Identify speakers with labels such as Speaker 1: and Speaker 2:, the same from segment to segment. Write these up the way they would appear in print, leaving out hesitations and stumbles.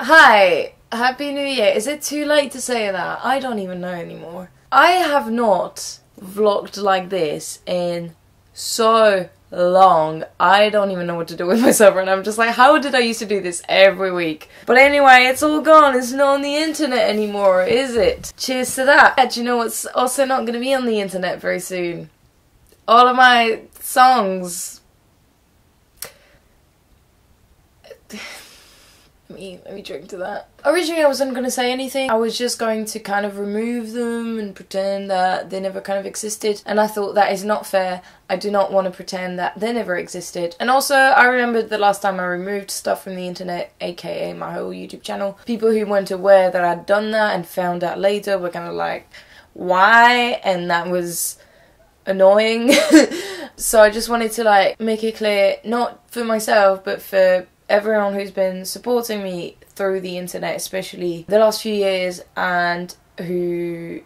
Speaker 1: Hi, Happy New Year. Is it too late to say that? I don't even know anymore. I have not vlogged like this in so long. I don't even know what to do with myself right now. I'm just like, how did I used to do this every week? But anyway, it's all gone. It's not on the internet anymore, is it? Cheers to that. Do you know what's also not going to be on the internet very soon? All of my songs. Let me drink to that. Originally I wasn't going to say anything. I was just going to kind of remove them and pretend that they never kind of existed. And I thought that is not fair. I do not want to pretend that they never existed. And also I remembered the last time I removed stuff from the internet, aka my whole YouTube channel. People who weren't aware that I'd done that and found out later were kind of like, why? And that was annoying. So I just wanted to like make it clear, not for myself but for everyone who's been supporting me through the internet, especially the last few years, and who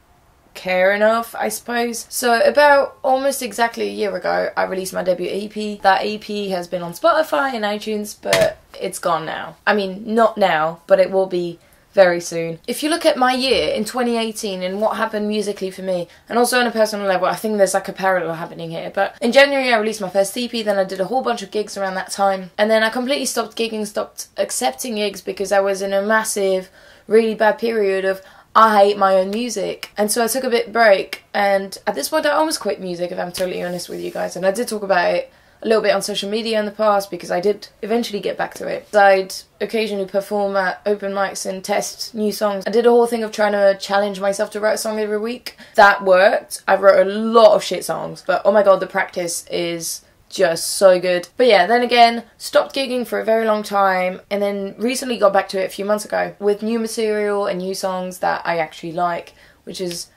Speaker 1: care enough, I suppose. So about almost exactly a year ago, I released my debut EP. That EP has been on Spotify and iTunes, but it's gone now. I mean, not now, but it will be very soon. If you look at my year in 2018 and what happened musically for me, and also on a personal level, I think there's like a parallel happening here. But in January I released my first EP, then I did a whole bunch of gigs around that time, and then I completely stopped gigging, stopped accepting gigs because I was in a massive, really bad period of I hate my own music. And so I took a bit break, and at this point I almost quit music, if I'm totally honest with you guys, and I did talk about it a little bit on social media in the past because I did eventually get back to it. I'd occasionally perform at open mics and test new songs. I did a whole thing of trying to challenge myself to write a song every week. That worked. I wrote a lot of shit songs, but oh my god, the practice is just so good. But yeah, then again, stopped gigging for a very long time, and then recently got back to it a few months ago with new material and new songs that I actually like, which is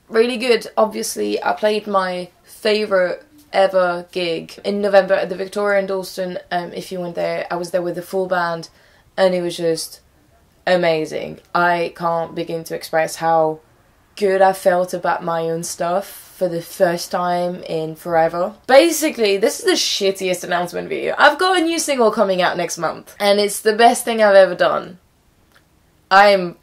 Speaker 1: really good. Obviously, I played my favourite ever gig in November at the Victoria in Dalston. If you went there, I was there with the full band, and it was just amazing. I can't begin to express how good I felt about my own stuff for the first time in forever. Basically, this is the shittiest announcement video. I've got a new single coming out next month, and it's the best thing I've ever done. I'm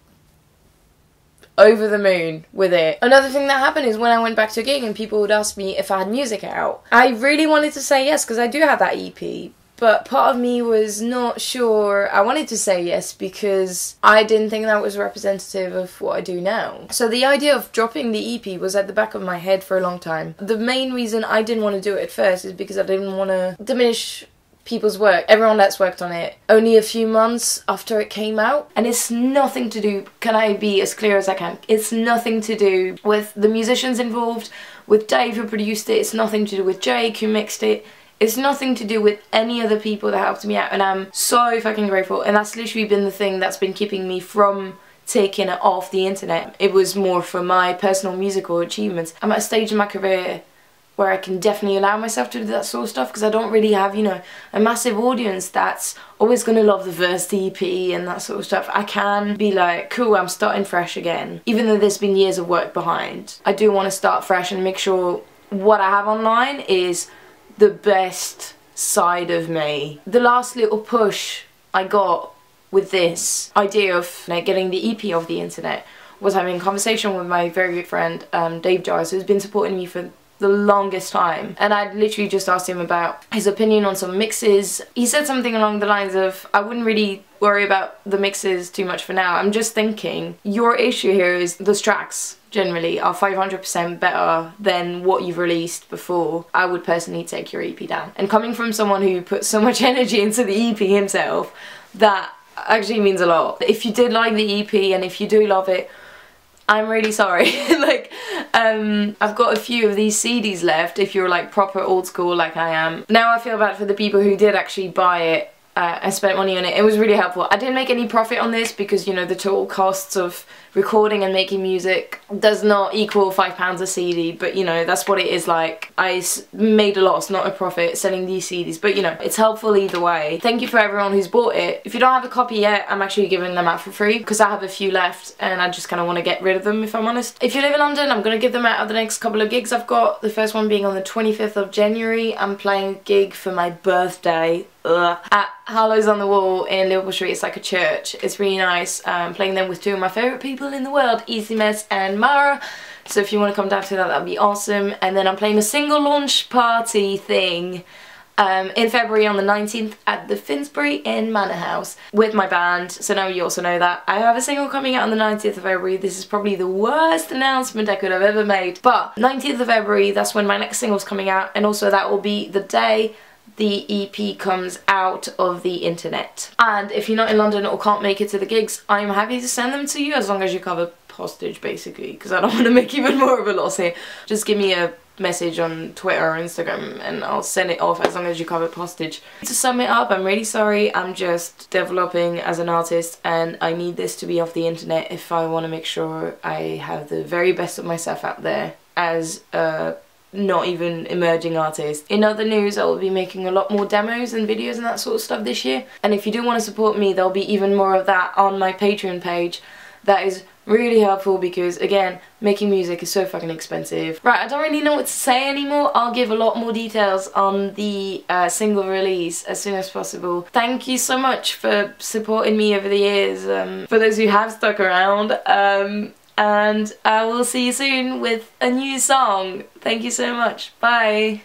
Speaker 1: over the moon with it. Another thing that happened is when I went back to a gig and people would ask me if I had music out, I really wanted to say yes because I do have that EP, but part of me was not sure. I wanted to say yes because I didn't think that was representative of what I do now. So the idea of dropping the EP was at the back of my head for a long time. The main reason I didn't want to do it at first is because I didn't want to diminish people's work, everyone that's worked on it, only a few months after it came out. And it's nothing to do, can I be as clear as I can, it's nothing to do with the musicians involved, with Dave who produced it, it's nothing to do with Jake who mixed it, it's nothing to do with any other people that helped me out, and I'm so fucking grateful. And that's literally been the thing that's been keeping me from taking it off the internet. It was more for my personal musical achievements. I'm at a stage in my career where I can definitely allow myself to do that sort of stuff because I don't really have, you know, a massive audience that's always going to love the first EP and that sort of stuff. I can be like, cool, I'm starting fresh again. Even though there's been years of work behind, I do want to start fresh and make sure what I have online is the best side of me. The last little push I got with this idea of getting the EP off the internet was having a conversation with my very good friend Dave Giles, who's been supporting me for the longest time, and I literally just asked him about his opinion on some mixes. He said something along the lines of, I wouldn't really worry about the mixes too much for now. I'm just thinking your issue here is those tracks generally are 500% better than what you've released before. I would personally take your EP down. And coming from someone who put so much energy into the EP himself, that actually means a lot. If you did like the EP and if you do love it, I'm really sorry. Like, I've got a few of these CDs left if you're like proper old school like I am. Now I feel bad for the people who did actually buy it and spent money on it. It was really helpful. I didn't make any profit on this because, you know, the total costs of recording and making music does not equal £5 a CD, but you know, that's what it is like. I made a loss, not a profit, selling these CDs, but you know, it's helpful either way. Thank you for everyone who's bought it. If you don't have a copy yet, I'm actually giving them out for free because I have a few left and I just kind of want to get rid of them, if I'm honest. If you live in London, I'm going to give them out at the next couple of gigs I've got. The first one being on the 25th of January. I'm playing a gig for my birthday. at Harlow's on the Wall in Liverpool Street. It's like a church. It's really nice. Playing them with two of my favourite people in the world, Easy Mess and Mara. So if you want to come down to that, that'd be awesome. And then I'm playing a single launch party thing in February on the 19th at the Finsbury in Manor House with my band. So now you also know that I have a single coming out on the 19th of February. This is probably the worst announcement I could have ever made. But 19th of February, that's when my next single's coming out, and also that will be the day the EP comes out of the internet. And if you're not in London or can't make it to the gigs, I'm happy to send them to you as long as you cover postage, basically, because I don't want to make even more of a loss here. Just give me a message on Twitter or Instagram and I'll send it off as long as you cover postage. To sum it up, I'm really sorry. I'm just developing as an artist and I need this to be off the internet if I want to make sure I have the very best of myself out there as a not even emerging artist. In other news, I will be making a lot more demos and videos and that sort of stuff this year, and if you do want to support me, there'll be even more of that on my Patreon page. That is really helpful because, again, making music is so fucking expensive. Right, I don't really know what to say anymore. I'll give a lot more details on the single release as soon as possible. Thank you so much for supporting me over the years, for those who have stuck around, and I will see you soon with a new song. Thank you so much. Bye.